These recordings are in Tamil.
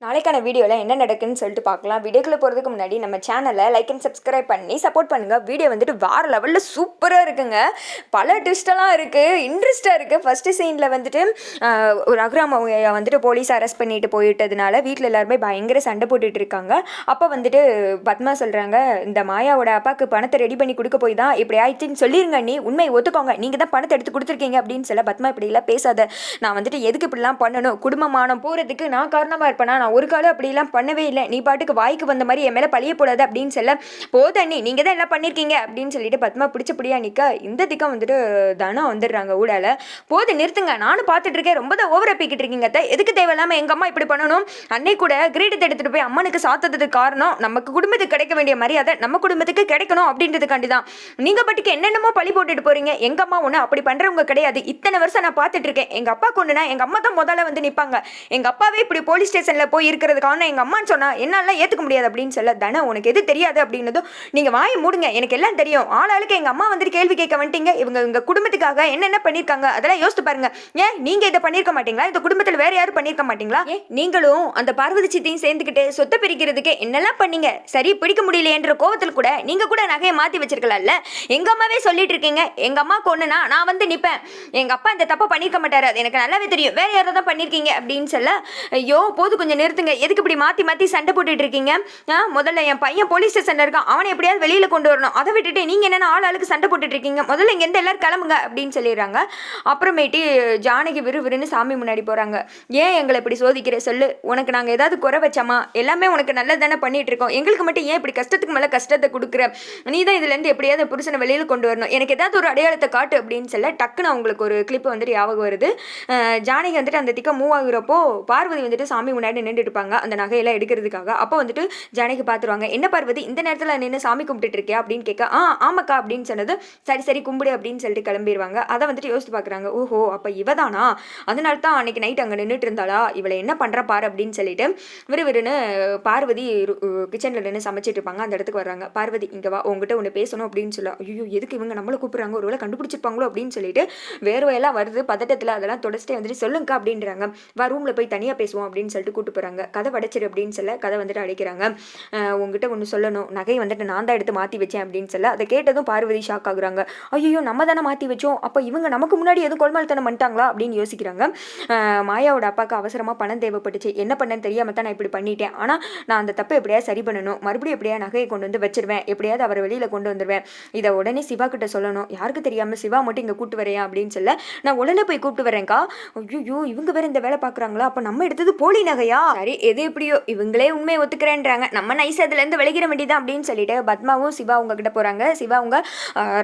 நாளைக்கான வீடியோவில் என்ன நடக்குன்னு சொல்லிட்டு பார்க்கலாம். வீடியோக்குள்ளே போகிறதுக்கு முன்னாடி நம்ம சேனலை லைக் அண்ட் சப்ஸ்கிரைப் பண்ணி சப்போர்ட் பண்ணுங்கள். வீடியோ வந்துட்டு வேறு லெவலில் சூப்பராக இருக்குங்க. பல ட்விஸ்டெல்லாம் இருக்குது, இன்ட்ரெஸ்ட்டாக இருக்குது. ஃபஸ்ட்டு சீனில் வந்துட்டு ரகுராம் வந்துட்டு போலீஸ் அரெஸ்ட் பண்ணிட்டு போயிட்டதுனால வீட்டில் எல்லாருமே பயங்கர சண்டை போட்டுட்டு இருக்காங்க. அப்போ வந்துட்டு பத்மா சொல்கிறாங்க, இந்த மாயாவோட அப்பாவுக்கு பணத்தை ரெடி பண்ணி கொடுக்க போய் தான் இப்படி ஆயிடுச்சுன்னு சொல்லிருங்க, நீ உண்மையை ஒத்துக்கோங்க, நீங்கள் தான் பணத்தை எடுத்து கொடுத்துருக்கீங்க அப்படின்னு சொல்ல பத்மா இப்படிலாம் பேசாத, நான் வந்துட்டு எதுக்கு இப்படிலாம் பண்ணணும், குடும்பமானம் போகிறதுக்கு நான் காரணமாக இருப்பேனா, நான் ஒரு காலம் அப்படிலாம் பண்ணவே இல்லை, நீ பாட்டுக்கு வாய்க்கு வந்த மாதிரி என் மேலே பழிய போடாது அப்படின்னு சொல்ல, போதண்ணி நீங்கள் தான் எல்லாம் பண்ணியிருக்கீங்க அப்படின்னு சொல்லிட்டு பத்மா பிடிச்சபடியா நிற்க இந்த திக்கம் வந்துட்டு தனம் வந்துடுறாங்க ஊடால. போது நிறுத்துங்க, நானும் பார்த்துட்டு இருக்கேன், ரொம்ப தான் ஓவரா பீக்கிட்டு இருக்கீங்க, எதுக்கு தேவையில்லாமல் எங்கள் அம்மா இப்படி பண்ணணும், அன்னை கூட கிரீடத்தை எடுத்துகிட்டு போய் அம்மனுக்கு சாத்ததுக்கு காரணம் நமக்கு குடும்பத்துக்கு கிடைக்க வேண்டிய மரியாதை நம்ம குடும்பத்துக்கு கிடைக்கணும் அப்படின்றதுக்காண்டி தான் நீங்கள் பாட்டுக்கு என்னென்னமோ பழி போட்டுட்டு போறீங்க, எங்கள் அம்மா ஒன்று அப்படி பண்ணுறவங்க கிடையாது, இத்தனை வருஷம் நான் பார்த்துட்டு இருக்கேன், எங்கள் அப்பா கொண்டுனா எங்கள் அம்மா தான் முதல்ல வந்து நிற்பாங்க, எங்கள் அப்பாவே இப்படி போலீஸ் ஸ்டேஷனில் போய் இருக்கிறதுக்கான எங்கள் அம்மான்னு சொன்னால் என்னால் ஏற்றுக்க முடியாது அப்படின்னு சொல்ல, தன உனக்கு எது தெரியாது அப்படின்னதும் நீங்கள் வாயை மூடுங்க, எனக்கு எல்லாம் தெரியும், ஆளாளுக்கு எங்கள் அம்மா வந்துட்டு கேள்வி கேட்க வந்துட்டீங்க, இவங்க எங்கள் குடும்பத்துக்காக என்னென்ன பண்ணியிருக்காங்க அதெல்லாம் யோசித்து பாருங்க, ஏன் நீங்கள் இதை பண்ணியிருக்க மாட்டீங்களா, இந்த குடும்பத்தில் வேற யாரும் பண்ணியிருக்க மாட்டீங்களா, ஏன் நீங்களும் அந்த பார்வதி சித்தையும் சேர்ந்துக்கிட்டு சொத்தை பிரிக்கிறதுக்கு என்னெல்லாம் பண்ணீங்க, சரி பிடிக்க முடியலையன்ற கோவத்தில் கூட நீங்கள் கூட நகையை மாற்றி வச்சிருக்கலாம்ல, எங்கள் அம்மாவே சொல்லிட்டு இருக்கீங்க, எங்கள் அம்மாவுக்கு ஒன்றுனா நான் வந்து நிற்பேன், எங்கள் அப்பா இந்த தப்பை பண்ணியிருக்க மாட்டாரு, அது எனக்கு நல்லாவே தெரியும், வேற யாரும் தான் பண்ணியிருக்கீங்க அப்படின்னு சொல்ல, ஐயோ போது கொஞ்சம் நிறுத்துங்க, எதுக்கு இப்படி மாற்றி மாற்றி சண்டை போட்டுட்டு இருக்கீங்க, முதல்ல என் பையன் போலீஸ் ஸ்டேஷனில் இருக்கான், அவனை எப்படியாவது வெளியில் கொண்டு வரணும், அதை விட்டுட்டு நீங்கள் என்னென்ன ஆளுக்கு சண்டை போட்டுட்டு இருக்கீங்க, முதல்ல இங்கேருந்து எல்லாரும் கிளம்புங்க அப்படின்னு சொல்லிடுறாங்க. அப்புறமேட்டு ஜானகி விறுவிறுன்னு சாமி முன்னாடி போகிறாங்க. ஏன் எங்களை இப்படி சோதிக்கிற சொல்லு, உனக்கு நாங்கள் ஏதாவது குறை வச்சோமா, எல்லாமே உனக்கு நல்லது தானே பண்ணிட்டு இருக்கோம், எங்களுக்கு மட்டும் ஏன் இப்படி கஷ்டத்துக்கு மேலே கஷ்டத்தை கொடுக்குற, நீ தான் இதுலேருந்து எப்படியாவது புருஷனை வெளியில் கொண்டு வரணும், எனக்கு ஏதாவது ஒரு அடையாளத்தை காட்டு அப்படின்னு சொல்ல டக்குன்னு அவங்களுக்கு ஒரு கிளிப்பு வந்துட்டு ஞாபகம் வருது. ஜானகி வந்துட்டு அந்த திக்க மூவ் ஆகுறப்போ பார்வதி வந்துட்டு சாமி முன்னாடி நின்றுட்டு இருப்பாங்க அந்த நகையெல்லாம் எடுக்கிறதுக்காக. அப்போ வந்துட்டு ஜானகி பார்த்துருவாங்க, என்ன பார்வதி இந்த நேரத்தில் நின்று சாமி கும்பிட்டுட்டு இருக்கியா அப்படின்னு கேட்க, ஆமாக்கா அப்படின்னு சொன்னது, சரி சரி கும்பிடு அப்படின்னு சொல்லிட்டு கிளம்பிடுவாங்க. அதை வந்துட்டு யோசித்து பார்க்குறாங்க, ஓஹோ அப்போ இவதானா, அதனால தான் அன்னைக்கு நைட் அங்கே நின்றுட்டு இருந்தாளா, இவளை என்ன பண்ணுறா பாரு அப்படின்னு சொல்லிட்டு விறுவிறுன்னு பார்வதி கிச்சனில் நின்று சமைச்சிட்டு இருப்பாங்க. அந்த இடத்துக்கு வர்றாங்க. பார்வதி இங்கே வா, உங்ககிட்ட ஒன்று பேசணும் அப்படின்னு சொல்ல, ஐயோ எதுக்கு இவங்க நம்மளை கூப்பிட்றாங்க, ஒருவேளை கண்டுபிடிச்சிருப்பாங்களோ அப்படின்னு சொல்லிட்டு வேர்வையெல்லாம் வருது, பதட்டத்தில் அதெல்லாம் தொடச்சிட்டே வந்துட்டு சொல்லுங்கக்கா அப்படின்றாங்க. வா ரூமில் போய் தனியாக பேசுவோம் அப்படின்னு சொல்லிட்டு கூப்பிட்டு போகிறாங்க. கதை வடைச்சிரு அப்படின்னு சொல்ல கதை வந்துட்டு அடைக்கிறாங்க. உங்ககிட்ட ஒன்று சொல்லணும், நகை வந்துட்டு நான் தான் எடுத்து மாற்றி வச்சேன் அப்படின்னு சொல்ல அதை கேட்டதும் பார்வதி ஷாக் ஆகுறாங்க. ஐயோ நம்ம தானே மாற்றி வச்சோம், அப்போ இவங்க நமக்கு முன்னாடி எதுவும் கொள்மால்தனம் பண்ணிட்டாங்களா அப்படின்னு யோசிக்கிறாங்க. மாயாவோட அப்பாவுக்கு அவசரமாக பணம் தேவைப்பட்டுச்சு, என்ன பண்ணேன்னு தெரியாமல் தான் நான் இப்படி பண்ணிட்டேன், ஆனால் நான் அந்த தப்பை எப்படியாவது சரி பண்ணணும், மறுபடியும் எப்படியா நகையை கொண்டு வந்து வச்சிருவேன், எப்படியாவது அவரை வெளியில் கொண்டு வந்துடுவேன், இதை உடனே சிவா கிட்ட சொல்லணும், யாருக்கு தெரியாமல் சிவா மட்டும் இங்கே கூப்பிட்டு வரேன் அப்படின்னு சொல்ல, நான் உடனே போய் கூப்பிட்டு வரேன்க்கா. ஐயோ இவங்க வேற இந்த வேலை பார்க்குறாங்களா, அப்போ நம்ம எடுத்தது போலி நகையா, சரி எது எப்படியோ இவங்களே உண்மையை ஒத்துக்கிறேன்றாங்க, நம்ம நைஸ் அதுலேருந்து விளைகிற வேண்டியதான் அப்படின்னு சொல்லிட்டு பத்மாவும் சிவா அவங்க கிட்ட போகிறாங்க. சிவா அவங்க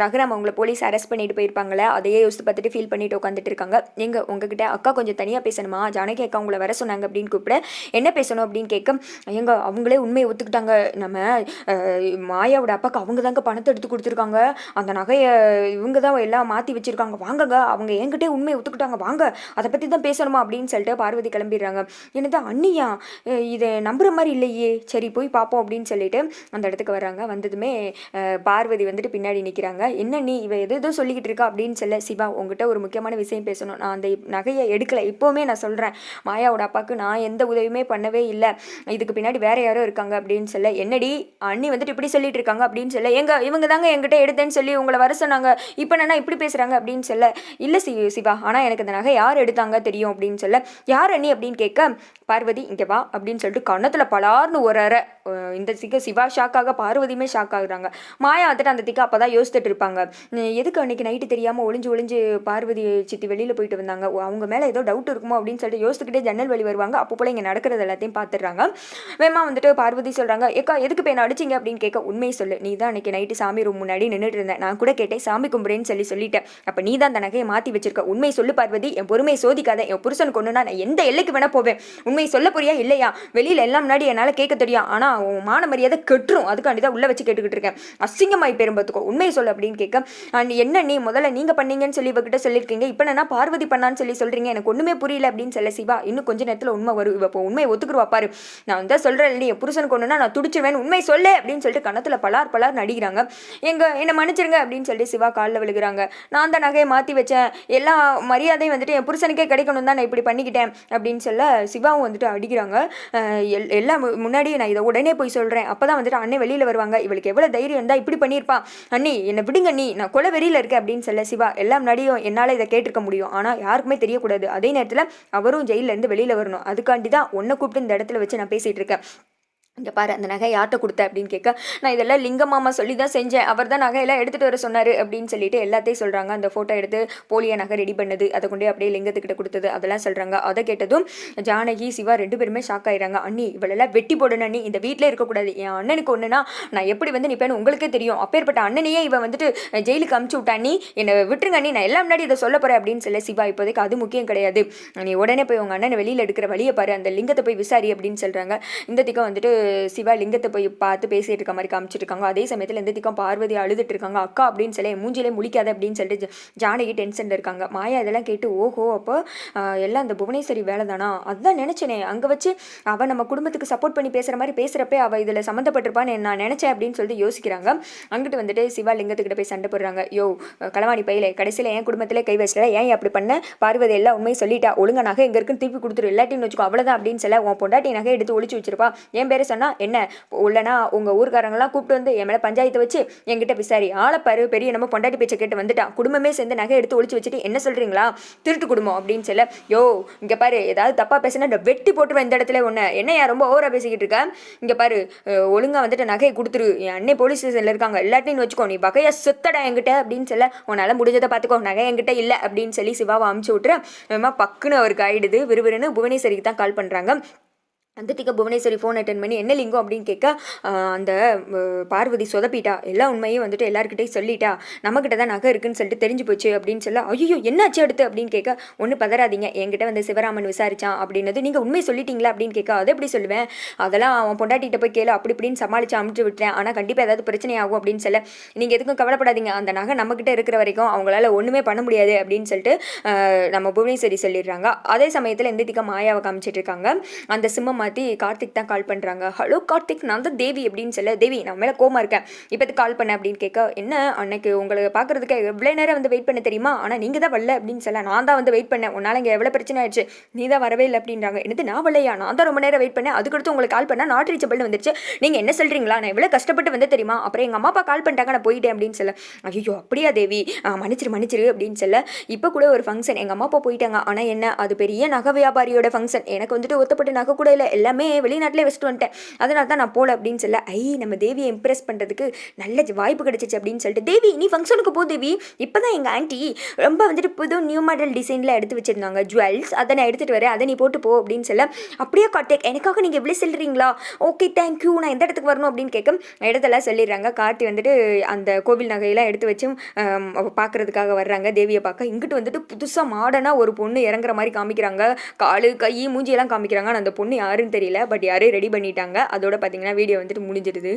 ரகுராம் அவங்கள போலீஸ் அரெஸ்ட் பண்ணிட்டு போயிருப்பாங்களே அதையே யோசித்து பார்த்துட்டு ஃபீல் பண்ணிட்டு உட்காந்துட்டு இருக்காங்க. எங்கள் உங்ககிட்ட அக்கா கொஞ்சம் தனியாக பேசணுமா, ஜானகி அக்கா உங்களை வர சொன்னாங்க அப்படின்னு கூப்பிட, என்ன பேசணும் அப்படின்னு கேட்க, எங்க அவங்களே உண்மையை ஒத்துக்கிட்டாங்க, நம்ம மாயாவோட அப்பாவுக்கு அவங்க தாங்க பணத்தை எடுத்து கொடுத்துருக்காங்க, அந்த நகையை இவங்க தான் எல்லாம் மாற்றி வச்சுருக்காங்க, வாங்கங்க அவங்க என்கிட்டே உண்மையை ஒத்துக்கிட்டாங்க, வாங்க அதை பற்றி தான் பேசணுமா அப்படின்னு சொல்லிட்டு பார்வதி கிளம்பிடுறாங்க. என்னது அண்ணியா, இதை நம்புகிற மாதிரி இல்லையே, சரி போய் பார்ப்போம் அப்படின்னு சொல்லிட்டு அந்த இடத்துக்கு வர்றாங்க. வந்ததுமே பார்வதி வந்துட்டு பின்னாடி நிற்கிறாங்க. என்ன நீ இவ எதோ சொல்லிக்கிட்டு இருக்கா அப்படின்னு சொல்ல, சிவா உங்ககிட்ட ஒரு முக்கியமான விஷயம் பேசணும், நான் அந்த நகையை எடுக்கலை, இப்போவுமே நான் சொல்கிறேன், மாயாவோட அப்பாவுக்கு நான் எந்த உதவியுமே பண்ணவே இல்லை, இதுக்கு பின்னாடி வேற யாரோ இருக்காங்க அப்படின்னு சொல்ல, என்னடி அண்ணி வந்துட்டு இப்படி சொல்லிட்டு இருக்காங்க அப்படின்னு சொல்ல, இவங்க தாங்க என்கிட்ட எடுத்தேன்னு சொல்லி உங்களை வர சொன்னாங்க, இப்போ என்ன இப்படி பேசுகிறாங்க அப்படின்னு சொல்ல, இல்லை சிவா ஆனால் எனக்கு இந்த நகை யார் எடுத்தாங்க தெரியும் அப்படின்னு சொல்ல, யார் அண்ணி அப்படின்னு கேட்க, பார்வதி இங்கே வா அப்படின்னு சொல்லிட்டு கன்னத்தில் பலார்னு ஒரு அரை. இந்த சிவா ஷாக்காக பார்வதியுமே ஷாக் ஆகுறாங்க. மாயா வந்துட்டு அந்த திக்கா அப்போ தான் யோசிச்சுட்டு இருப்பாங்க, எதுக்கு அன்றைக்கி நைட்டு தெரியாமல் ஒளிஞ்சு பார்வதி சித்தி வெளியில் போயிட்டு வந்தாங்க, அவங்க மேலே ஏதோ டவுட் இருக்குமோ அப்படின்னு சொல்லிட்டு யோசிச்சுக்கிட்டே ஜன்னல் வழி வருவாங்க. அப்போ போல் இங்கே நடக்கிறது எல்லாத்தையும் பார்த்துடுறாங்க. வேமா வந்துட்டு பார்வதி சொல்கிறாங்க, ஏக்கா எதுக்கு போய் என்ன அடிச்சிங்க அப்படின்னு கேட்க, உண்மையை சொல்லு, நீ தான் அன்றைக்கி நைட்டு சாமி ரூம் முன்னாடி நின்றுட்டு இருந்தேன், நான் கூட கேட்டேன் சாமி கும்பிடுன்னு சொல்லிட்டேன், அப்போ நீ தான் அந்த நகையை மாற்றி வச்சிருக்க, உண்மையை சொல்லு பார்வதி, என் பொறுமையை சோதிக்காத, என் புருஷனுக்கு ஒன்றுனா நான் எந்த எல்லைக்கு வேணா போவேன், உண்மையை சொல்ல போறியா இல்லையா, வெளியில் எல்லாம் முன்னாடி என்னால் கேட்க தெரியும், ஆனால் உன் மான மரியாதை கெட்டுரும், அதுக்காண்டி தான் உள்ளே வச்சு கேட்டுக்கிட்டு இருக்கேன், அசிங்கமாய் பெரும்பத்துக்கோ உண்மையை சொல்லு அப்படின்னு கேட்க, என்ன நீ முதல்ல நீங்கள் பண்ணீங்கன்னு சொல்லி இவகிட்ட சொல்லியிருக்கீங்க, இப்போ என்ன பார்வதி பண்ணான்னு சொல்கிறீங்க, எனக்கு ஒன்றுமே புரியல அப்படின்னு சொல்ல, சிவா இன்னும் கொஞ்சம் நேரத்தில் உண்மை வரும், இப்போ உண்மையை ஒத்துக்குருவா பாரு, நான் வந்து சொல்கிறேன் இல்லையா புருஷனுக்கு ஒன்றுனா நான் துடிச்சிருவேன், உண்மை சொல்லு அப்படின்னு சொல்லிட்டு கணத்தில் பலார் நடிக்கிறாங்க. என்னை மன்னிச்சிருங்க அப்படின்னு சொல்லிட்டு சிவா காலில் விழுகிறாங்க. நான் தான் நகையை மாற்றி வச்சேன், எல்லா மரியாதையும் வந்துட்டு என் புருஷனுக்கே கிடைக்கணும் தான் நான் இப்படி பண்ணிக்கிட்டேன் அப்படின்னு சொல்ல, சிவாவும் வந்துட்டு அடிக்க பிடிக்கிறாங்க. எல்லாம் முன்னாடியே நான் இதை உடனே போய் சொல்கிறேன், அப்போ தான் வந்துட்டு அண்ணன் வெளியில் வருவாங்க, இவளுக்கு எவ்வளோ தைரியம் இருந்தால் இப்படி பண்ணியிருப்பா, அண்ணி என்னை விடுங்க நீ, நான் கொலை வெறியில் இருக்கேன் அப்படின்னு சொல்ல சிவா எல்லாம் முன்னாடியும் என்னால் இதை கேட்டிருக்க முடியும், ஆனால் யாருக்குமே தெரியக்கூடாது, அதே நேரத்தில் அவரும் ஜெயிலேருந்து வெளியில் வரணும், அதுக்காண்டி தான் உன்னை கூப்பிட்டு இந்த இடத்துல வச்சு நான் பேசிகிட்டு இருக்கேன். இங்கே பாரு அந்த நகை யார்கிட்ட கொடுத்த அப்படின்னு கேட்க, நான் இதெல்லாம் லிங்க மாமா சொல்லி தான் செஞ்சேன், அவர் தான் நகையெல்லாம் எடுத்துகிட்டு வர சொன்னார் அப்படின்னு சொல்லிட்டு எல்லாத்தையும் சொல்கிறாங்க. அந்த ஃபோட்டோ எடுத்து போலியா நகை ரெடி பண்ணது, அதை கொண்டே அப்படியே லிங்கத்துக்கிட்ட கொடுத்தது, அதெல்லாம் சொல்கிறாங்க. அதை கேட்டதும் ஜானகி சிவா 2 பேருமே ஷாக் ஆயிடுறாங்க. அண்ணி இவளெல்லாம் வெட்டி போடணும் அண்ணி, இந்த வீட்டிலே இருக்கக்கூடாது, என் அண்ணனுக்கு ஒன்றுனா நான் எப்படி வந்து நிற்பேன்னு உங்களுக்கே தெரியும், அப்பேற்பட்ட அண்ணனையே இவன் வந்துட்டு ஜெயிலுக்கு அமுச்சு விட்டா, நீ என்னை விட்டுருங்க அண்ணி, நான் எல்லாம் முன்னாடி இதை சொல்ல போகிறேன் அப்படின்னு சொல்ல சிவா இப்போதைக்கு அது முக்கியம் கிடையாது, நீ உடனே போய் உங்கள் அண்ணனை வெளியில் எடுக்கிற வழியை பாரு, அந்த லிங்கத்தை போய் விசாரி அப்படின்னு சொல்கிறாங்க. இந்த திக்கம் வந்துட்டு சிவா லிங்கத்தை போய் பார்த்து பேசிட்டு இருக்க மாதிரி காமிச்சிட்டு இருக்காங்க. அதே சமயத்தில் எந்த திக்கம் பார்வதி அழுதுட்டு இருக்காங்க. அக்கா அப்படின்னு சொல்லி மூஞ்சிலே முழிக்காத அப்படின்னு சொல்லிட்டு ஜானகி டென்ஷனில் இருக்காங்க. மாயா இதெல்லாம் கேட்டு ஓஹோ அப்போ எல்லாம் அந்த புவனேஸ்வரி வேலை தானா, அதுதான் நினச்சேனே, அங்கே வச்சு அவள் நம்ம குடும்பத்துக்கு சப்போர்ட் பண்ணி பேசுகிற மாதிரி பேசுகிறப்ப அவள் இதில் சம்மந்தப்பட்டிருப்பான்னு நான் நினச்சேன் அப்படின்னு சொல்லிட்டு யோசிக்கிறாங்க. அங்கிட்டு வந்துட்டு சிவா லிங்கத்துக்கிட்ட போய் சண்டை போடுறாங்க. யோ களவாணி பையில கடைசியில் என் குடும்பத்திலே கை வச்சிட, ஏன் அப்படி பண்ண, பார்வதி எல்லாம் உண்மையை சொல்லிட்டா, ஒழுங்கா நகை எங்கே இருக்குன்னு திருப்பி கொடுத்துரு, இல்லாட்டின்னு வச்சுக்கோ அவ்வளோதான் அப்படின்னு சொல்ல, உன் பொண்டாட்டி நகை எடுத்து ஒழிச்சு வச்சிருப்பா, என் பேரை சொன்னால் என்ன உள்ளனா உங்கள் ஊர்காரங்களாம் கூப்பிட்டு வந்து என் மேலே பஞ்சாயத்தை வச்சு என்கிட்ட விசாரி, ஆளப்பாரு பெரிய நம்ம பொண்டாட்டி பேச்சை கேட்டு வந்துட்டான், குடும்பமே சேர்ந்து நகை எடுத்து ஒழிச்சு வச்சுட்டு என்ன சொல்கிறீங்களா, திருட்டு குடும்பம் அப்படின்னு சொல்ல, யோ இங்கே பாரு ஏதாவது தப்பாக பேசினா வெட்டி போட்டுருவேன் இந்த இடத்துல, ஒன்று என்ன யார் ரொம்ப ஓவராக பேசிக்கிட்டு இருக்க, இங்கே பாரு ஒழுங்காக வந்துட்டு நகையை கொடுத்துரு, என் அண்ணே போலீஸ் ஸ்டேஷனில் இருக்காங்க, எல்லாத்தையும் வச்சுக்கோ, நீ வகையாக சுத்தடா என்கிட்ட அப்படின்னு சொல்ல, உன்னால் முடிஞ்சதை பார்த்துக்கோ, நகை என்கிட்ட இல்லை அப்படின்னு சொல்லி சிவாவை அமுச்சு விட்டுரு. பக்குன்னு அவருக்கு ஆயிடுது. விறுவிறுன்னு புவனேஸ்வரிக்கு தான் கால் பண்ணுறாங்க. அந்த திக்க புவனேஸ்வரி ஃபோன் அட்டன் பண்ணி என்ன லிங்கம் அப்படின்னு கேட்க, அந்த பார்வதி சொதப்பிட்டா, எல்லா உண்மையும் வந்துட்டு எல்லாருக்கிட்டையும் சொல்லிட்டா, நம்மக்கிட்ட தான் நகை இருக்குன்னு சொல்லிட்டு தெரிஞ்சு போச்சு அப்படின்னு சொல்ல, ஐயோ என்னாச்சு அடுத்து அப்படின்னு கேட்க, ஒன்றும் பதறாதீங்க, என்கிட்ட வந்து சிவராமன் விசாரிச்சான் அப்படின்னது, நீங்கள் உண்மை சொல்லிட்டீங்களா அப்படின்னு கேட்க, அதை எப்படி சொல்லுவேன், அதெல்லாம் அவன் பொண்டாட்டிகிட்ட போய் கேளு அப்படி இப்படின்னு சமாளித்து அமுச்சு விட்டுறேன், ஆனால் கண்டிப்பாக ஏதாவது பிரச்சனை ஆகும் அப்படின்னு சொல்ல, நீங்கள் எதுக்கும் கவலைப்படாதீங்க, அந்த நகை நம்மக்கிட்ட இருக்கிற வரைக்கும் அவங்களால ஒன்றுமே பண்ண முடியாது அப்படின்னு சொல்லிட்டு நம்ம புவனேஸ்வரி சொல்லிடுறாங்க. அதே சமயத்தில் எந்த திக்க மாயாவை காமிச்சிட்டு இருக்காங்க. அந்த சிம்மம் மாற்றி கார்த்திக் தான் கால் பண்ணுறாங்க. ஹலோ கார்த்திக், நான் தான் தேவி அப்படின்னு சொல்ல, தேவி நான் மேலே கோமா இருக்கேன், இப்போ கால் பண்ணேன் அப்படின்னு கேட்க, என்ன அன்னைக்கு உங்களை பார்க்குறதுக்கு எவ்வளோ நேரம் வந்து வெயிட் பண்ண தெரியுமா, ஆனால் நீங்கள் தான் வரல அப்படின்னு சொல்ல, நான் தான் வந்து வெயிட் பண்ணேன், உன்னால் இங்கே எவ்வளோ பிரச்சனை ஆயிடுச்சு, நீ தான் வரவே இல்லை அப்படின்றாங்க. என்னது நான் வரலையா, நான் தான் ரொம்ப நேரம் வெயிட் பண்ணேன், அதுக்கடுத்து உங்களுக்கு கால் பண்ணால் நாட் ரீச்சபிள்னு வந்துருச்சு, நீங்கள் என்ன சொல்கிறீங்களா, நான் எவ்வளோ கஷ்டப்பட்டு வந்து தெரியுமா, அப்புறம் எங்கள் அம்மா அப்பா கால் பண்ணிட்டாங்க நான் போயிட்டேன் அப்படின்னு சொல்ல, ஐயோ அப்படியா தேவி, மன்னிச்சிரு அப்படின்னு சொல்ல, இப்போ கூட ஒரு ஃபங்க்ஷன் எங்கள் அம்மா அப்பா போயிட்டாங்க, ஆனால் என்ன அது பெரிய நகை வியாபாரியோட ஃபங்க்ஷன், எனக்கு வந்துட்டு ஒத்தப்பட்டு நகை கூட இல்லை, எல்லாமே வெளிநாட்டிலே வச்சுட்டு வந்துட்டேன், அதனால தான் நான் போகல அப்படின்னு சொல்ல, நம்ம தேவியை இம்ப்ரெஸ் பண்ணுறதுக்கு நல்ல வாய்ப்பு கிடைச்சிச்சு அப்படின்னு சொல்லிட்டு, தேவி நீ ஃபங்க்ஷனுக்கு போ தேவி, இப்போ தான் எங்கள் ஆண்டி ரொம்ப வந்துட்டு புது நியூ மாடல் டிசைனில் எடுத்து வச்சுருந்தாங்க ஜுவல்ஸ், அதை நான் எடுத்துகிட்டு வரேன், அதை நீ போட்டு போ அப்படின்னு சொல்ல, அப்படியே கார்த்திக் எனக்காக நீங்கள் எவ்வளோ சொல்கிறீங்களா, ஓகே தேங்க்யூ, நான் எந்த இடத்துக்கு வரணும் அப்படின்னு கேட்க இடத்தெல்லாம் சொல்லிடுறாங்க. கார்த்தி வந்துட்டு அந்த கோவில் நகையெல்லாம் எடுத்து வச்சு பார்க்குறதுக்காக வர்றாங்க தேவியை பார்க்க. இங்கிட்டு வந்துட்டு புதுசாக மாடர்னாக ஒரு பொண்ணு இறங்குற மாதிரி காமிக்கிறாங்க, காலு கை மூஞ்சியெல்லாம் காமிக்கிறாங்க, ஆனால் அந்த பொண்ணு யாருன்னு தெரியல, பட் யாரும் ரெடி பண்ணிட்டாங்க. அதோட பார்த்தீங்கன்னா வீடியோ வந்துட்டு முடிஞ்சிடுது.